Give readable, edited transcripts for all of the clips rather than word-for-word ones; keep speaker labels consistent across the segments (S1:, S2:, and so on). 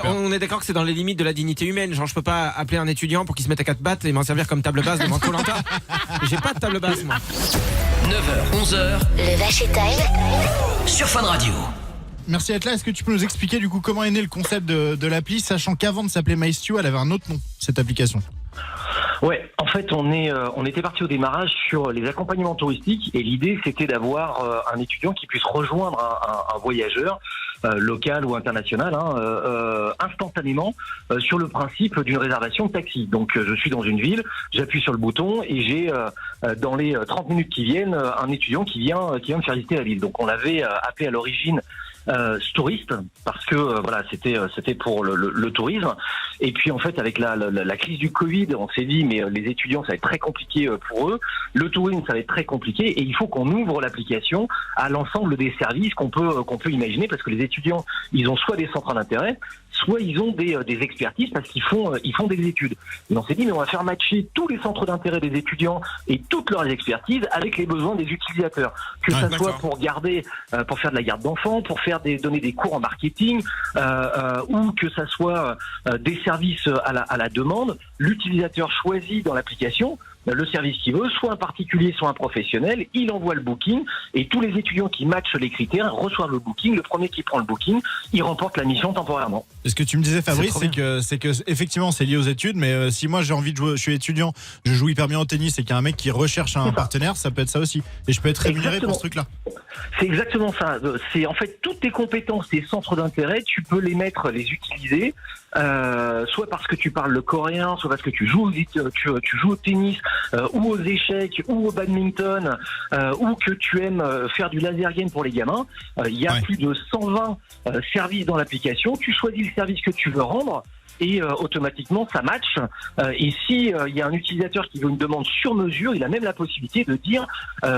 S1: On est d'accord que c'est dans les limites de la dignité humaine. Genre, je peux pas appeler un étudiant pour qu'il se mette à 4 pattes et m'en servir comme table basse devant Koh-Lanta. J'ai pas de table basse, moi.
S2: 9h, 11h,
S3: Le Vacher Time
S2: sur Fun Radio.
S4: Merci Atlas, est-ce que tu peux nous expliquer du coup comment est né le concept de l'appli, sachant qu'avant de s'appeler MyStew, elle avait un autre nom, cette application?
S5: Ouais, en fait, on était parti au démarrage sur les accompagnements touristiques et l'idée c'était d'avoir un étudiant qui puisse rejoindre un voyageur local ou international instantanément sur le principe d'une réservation de taxi. Donc je suis dans une ville, j'appuie sur le bouton et j'ai dans les 30 minutes qui viennent un étudiant qui vient me faire visiter la ville. Donc on l'avait appelé à l'origine touriste parce que voilà c'était pour le tourisme. Et puis en fait avec la crise du Covid, on s'est dit mais les étudiants ça va être très compliqué pour eux, le tourisme ça va être très compliqué et il faut qu'on ouvre l'application à l'ensemble des services qu'on peut imaginer, parce que les étudiants ils ont soit des centres d'intérêt, soit ils ont des expertises parce qu'ils font des études. Et on s'est dit mais on va faire matcher tous les centres d'intérêt des étudiants et toutes leurs expertises avec les besoins des utilisateurs, que ça soit pour faire de la garde d'enfants, pour donner des cours en marketing, ou que ça soit des services à la demande. L'utilisateur choisit dans l'application le service qu'il veut, soit un particulier, soit un professionnel, il envoie le booking et tous les étudiants qui matchent les critères reçoivent le booking. Le premier qui prend le booking, il remporte la mission temporairement.
S4: Et ce que tu me disais Fabrice, c'est que effectivement c'est lié aux études, mais si moi j'ai envie de jouer, je suis étudiant, je joue hyper bien au tennis et qu'il y a un mec qui recherche un partenaire, ça peut être ça aussi. Et je peux être rémunéré pour ce truc-là.
S5: C'est exactement ça. C'est en fait toutes tes compétences, tes centres d'intérêt, tu peux les utiliser, soit parce que tu parles le coréen, soit parce que tu joues au tennis, ou aux échecs, ou au badminton, ou que tu aimes faire du laser game pour les gamins. Il y a plus de 120 services dans l'application. Tu choisis le service que tu veux rendre. Et automatiquement ça match. Et si il y a un utilisateur qui veut une demande sur mesure, il a même la possibilité de dire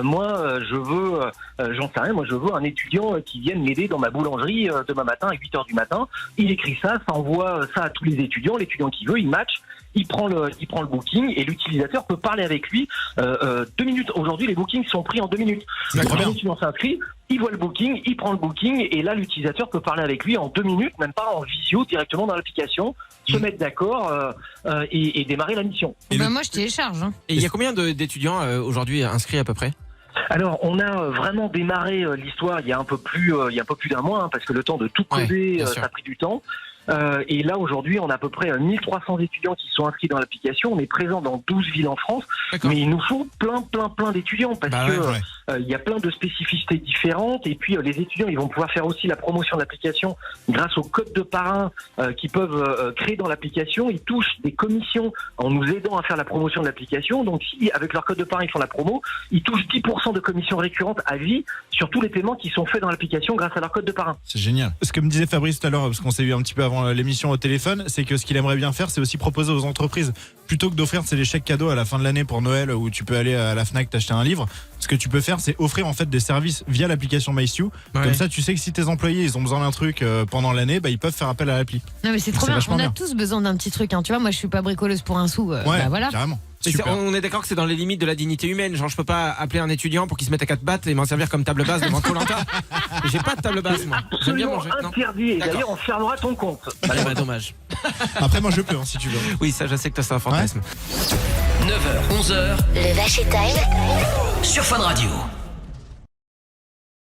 S5: moi je veux je veux un étudiant qui vienne m'aider dans ma boulangerie demain matin à 8h du matin. Il écrit ça envoie ça à tous les étudiants. L'étudiant qui veut, il match. Il prend le booking et l'utilisateur peut parler avec lui 2 minutes. Aujourd'hui, les bookings sont pris en 2 minutes. Quand un étudiant s'inscrit, il voit le booking, il prend le booking et là, l'utilisateur peut parler avec lui en 2 minutes, même pas en visio, directement dans l'application, se mettre d'accord et démarrer la mission.
S6: Moi, je télécharge.
S1: Et il y a combien d'étudiants aujourd'hui inscrits à peu près?
S5: Alors, on a vraiment démarré l'histoire il y a un peu plus d'un mois, parce que le temps de tout coder, ça a pris du temps. Et là aujourd'hui on a à peu près 1300 étudiants qui sont inscrits dans l'application. On est présent dans 12 villes en France. Mais il nous faut plein d'étudiants parce que il y a plein de spécificités différentes. Et puis les étudiants ils vont pouvoir faire aussi la promotion de l'application grâce aux codes de parrain qu'ils peuvent créer dans l'application. Ils touchent des commissions en nous aidant à faire la promotion de l'application. Donc si avec leur code de parrain ils font la promo, ils touchent 10% de commissions récurrentes à vie sur tous les paiements qui sont faits dans l'application grâce à leur code de parrain.
S4: C'est génial. Ce que me disait Fabrice tout à l'heure, parce qu'on s'est vu un petit peu avant l'émission au téléphone, c'est que ce qu'il aimerait bien faire, c'est aussi proposer aux entreprises, plutôt que d'offrir les chèques cadeaux à la fin de l'année pour Noël où tu peux aller à la Fnac t'acheter un livre, ce que tu peux faire, c'est offrir en fait des services via l'application MyStew. Comme ça, tu sais que si tes employés ils ont besoin d'un truc pendant l'année, ils peuvent faire appel à l'appli.
S6: Non mais c'est trop bien. On a tous besoin d'un petit truc. Tu vois, moi je suis pas bricoleuse pour un sou. Voilà.
S4: Carrément.
S1: On est d'accord que c'est dans les limites de la dignité humaine. Genre, je peux pas appeler un étudiant pour qu'il se mette à 4 pattes et m'en servir comme table basse devant Koh-Lanta. J'ai pas de table basse, moi. J'aime bien manger.
S5: Interdit. Et d'ailleurs, on fermera ton compte.
S1: Dommage.
S4: Après, moi, je peux, si tu veux.
S1: Oui, ça, je sais que t'as un fantasme.
S2: 9h, 11h,
S3: Le Vacher Time
S2: sur Fun Radio.